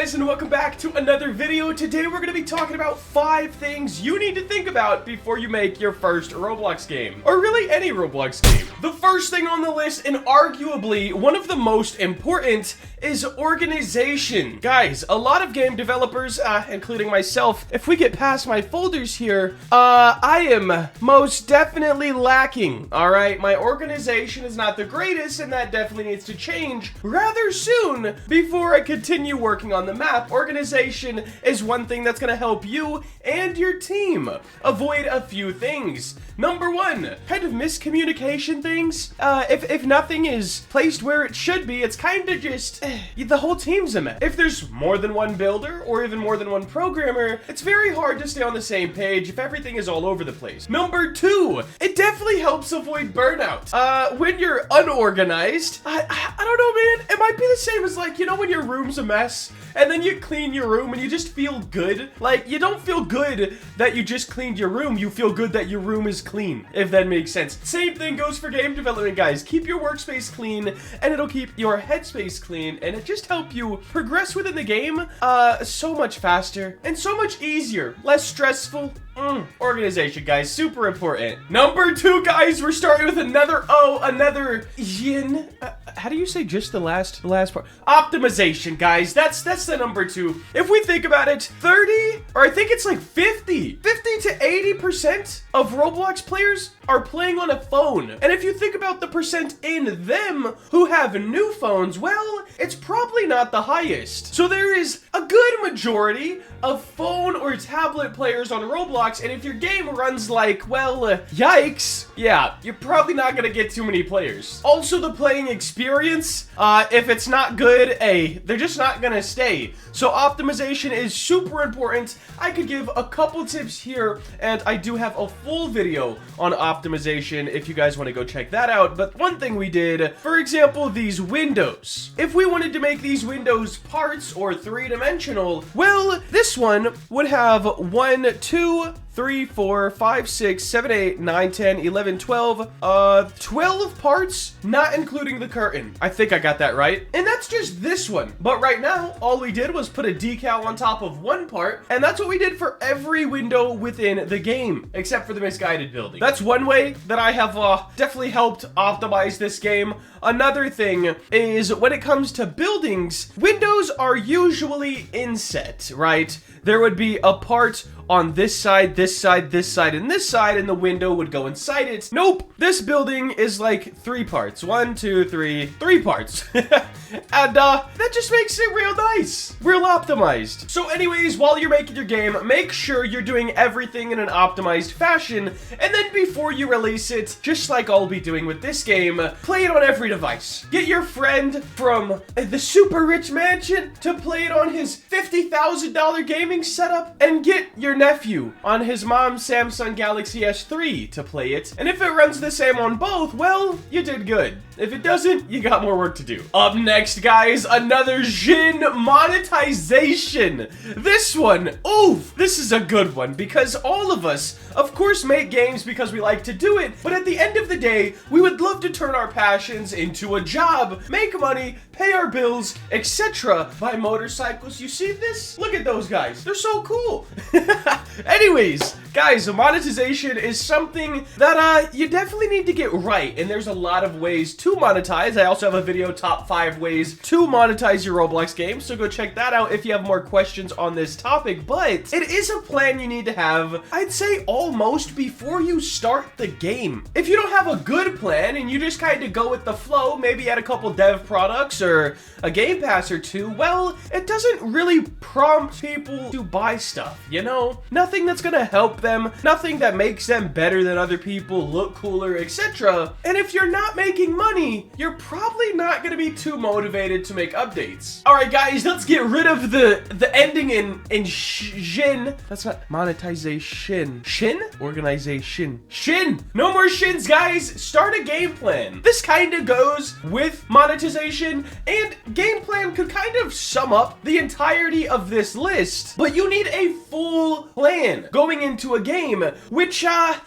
guys, and welcome back to another video. Today we're going to be talking about 5 things you need to think about before you make your first Roblox game, or really any Roblox game. The first thing on the list, and arguably one of the most important, is organization. Guys, a lot of game developers, including myself, if we get past my folders here, I am most definitely lacking, alright? My organization is not the greatest, and that definitely needs to change rather soon before I continue working on the map. Organization is one thing that's going to help you and your team avoid a few things. Number 1, kind of miscommunication things. If nothing is placed where it should be, it's kind of just, the whole team's a mess. If there's more than one builder or even more than one programmer, it's very hard to stay on the same page if everything is all over the place. Number 2, it definitely helps avoid burnout. When you're unorganized, I don't know, man, it might be the same as, like, you know, when your room's a mess and then you clean your room and you just feel good. Like, you don't feel good that you just cleaned your room, you feel good that your room is clean, if that makes sense. Same thing goes for game development, guys. Keep your workspace clean and it'll keep your headspace clean, and it just help you progress within the game so much faster and so much easier, less stressful. Organization, guys, super important. Number 2, guys, we're starting with another yin. How do you say just the last part? Optimization, guys. That's the number 2. If we think about it, 30, or I think it's like 50 to 80% of Roblox players are playing on a phone. And if you think about the percent in them who have new phones, well, it's probably not the highest. So there is a good majority of phone or tablet players on Roblox, and if your game runs like, well, yikes, yeah, you're probably not gonna get too many players. Also, the playing experience, if it's not good, they're just not gonna stay. So optimization is super important. I could give a couple tips here, and I do have a full video on optimization if you guys want to go check that out. But one thing we did, for example, these windows. If we wanted to make these windows parts or 3-dimensional, well, this one would have 1, 2, 3, 4, 5, 6, 7, 8, 9, 10, 11, 12, 12 parts, not including the curtain. I think I got that right. And that's just this one. But right now, all we did was put a decal on top of one part, and that's what we did for every window within the game, except for the misguided building. That's one way that I have definitely helped optimize this game. Another thing is when it comes to buildings, windows are usually inset, right? There would be a part on this side, this side, this side, and this side, and the window would go inside it. Nope, this building is like 3 parts. 1, 2, 3, 3 parts. And that just makes it real nice, real optimized. So anyways, while you're making your game, make sure you're doing everything in an optimized fashion, and then before you release it, just like I'll be doing with this game, play it on every device. Get your friend from the super rich mansion to play it on his $50,000 gaming setup, and get your nephew on his mom's Samsung Galaxy S3 to play it. And if it runs the same on both, well, you did good. If it doesn't, you got more work to do. Up next, guys, another Jin monetization. This one, oof, this is a good one because all of us, of course, make games because we like to do it, but at the end of the day, we would love to turn our passions into a job, make money, pay our bills, etc. Buy motorcycles. You see this? Look at those guys. They're so cool. Anyways, guys, monetization is something that you definitely need to get right, and there's a lot of ways to monetize. I also have a video, top 5 ways to monetize your Roblox game, so go check that out if you have more questions on this topic. But it is a plan you need to have, I'd say, almost before you start the game. If you don't have a good plan and you just kind of go with the flow, maybe add a couple dev products or a game pass or 2, well, it doesn't really prompt people to buy stuff, you know? Nothing that's gonna help them, nothing that makes them better than other people, look cooler, etc. And if you're not making money, you're probably not gonna be too motivated to make updates. Alright, guys, let's get rid of the ending in shin. That's not monetization. Shin? Organization. Shin! No more shins, guys! Start a game plan. This kind of goes with monetization, and game plan could kind of sum up the entirety of this list, but you need a full plan going into a game, which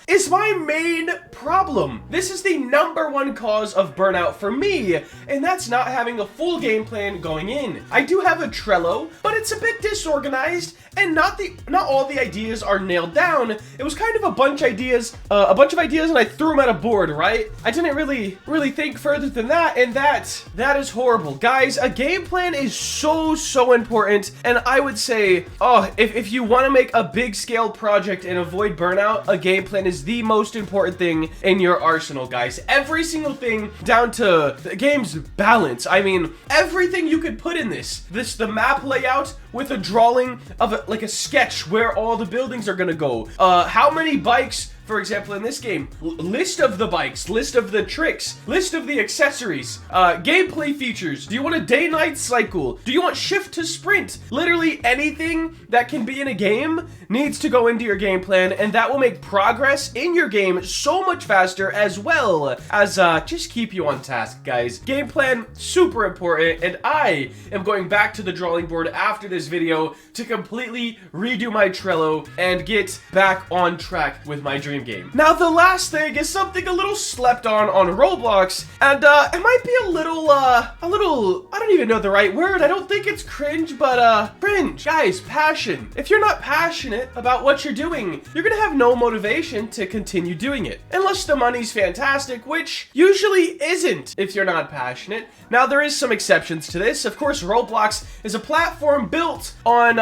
is my main problem. This is the #1 cause of Burnout for me, and that's not having a full game plan going in. I do have a Trello, but it's a bit disorganized, and not all the ideas are nailed down. It was kind of a bunch of ideas, and I threw them at a board, right? I didn't really think further than that, and that is horrible. Guys, a game plan is so important, and I would say, if you want to make a big scale project and avoid burnout, a game plan is the most important thing in your arsenal, guys. Every single thing down to the game's balance. I mean, everything you could put in the map layout with a drawing of like a sketch where all the buildings are gonna go. How many bikes, for example, in this game, list of the bikes, list of the tricks, list of the accessories, gameplay features. Do you want a day-night cycle? Do you want shift to sprint? Literally anything that can be in a game needs to go into your game plan, and that will make progress in your game so much faster, as well as just keep you on task, guys. Game plan, super important, and I am going back to the drawing board after this video to completely redo my Trello and get back on track with my dream game. Now, the last thing is something a little slept on Roblox, and it might be a little, I don't even know the right word. I don't think it's cringe, but cringe. Guys, passion. If you're not passionate about what you're doing, you're gonna have no motivation to continue doing it. Unless the money's fantastic, which usually isn't if you're not passionate. Now, there is some exceptions to this. Of course, Roblox is a platform built on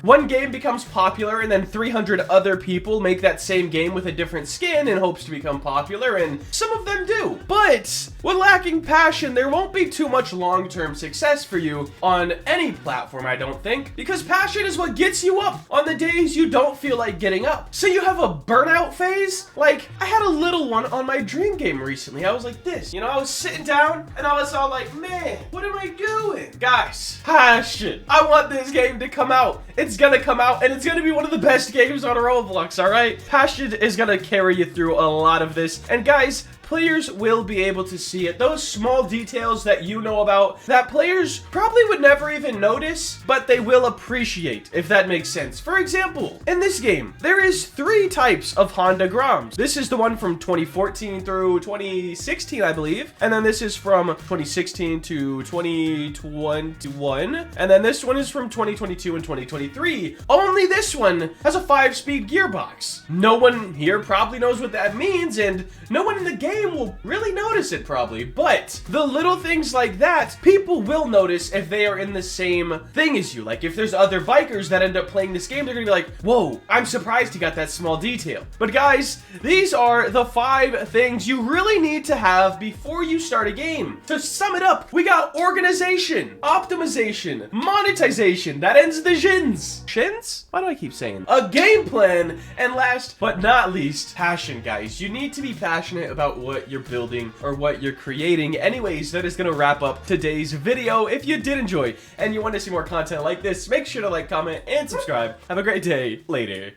one game becomes popular and then 300 other people make that same game with a different skin in hopes to become popular, and some of them do. But when lacking passion, there won't be too much long-term success for you on any platform, I don't think, because passion is what gets you up on the days you don't feel like getting up. So you have a burnout phase? Like, I had a little one on my dream game recently. I was like this, you know, I was sitting down and I was all like, man, what am I doing? Guys, passion. I want this game to come out. It's gonna come out, and it's gonna be one of the best games on Roblox, all right? Passion is gonna carry you through a lot of this, and guys, players will be able to see it. Those small details that you know about that players probably would never even notice, but they will appreciate, if that makes sense. For example, in this game, there is 3 types of Honda Groms. This is the one from 2014 through 2016, I believe. And then this is from 2016 to 2021. And then this one is from 2022 and 2023. Only this one has a 5-speed gearbox. No one here probably knows what that means, and no one in the game will really notice it probably, but the little things like that, people will notice if they are in the same thing as you. Like, if there's other bikers that end up playing this game, they're gonna be like, whoa, I'm surprised he got that small detail. But guys, these are the 5 things you really need to have before you start a game. To sum it up, we got organization, optimization, monetization, that ends the shins. Shins? Why do I keep saying? A game plan, and last but not least, passion, guys. You need to be passionate about what you're building or what you're creating. Anyways, that is gonna wrap up today's video. If you did enjoy and you want to see more content like this, make sure to like, comment, and subscribe. Have a great day. Later.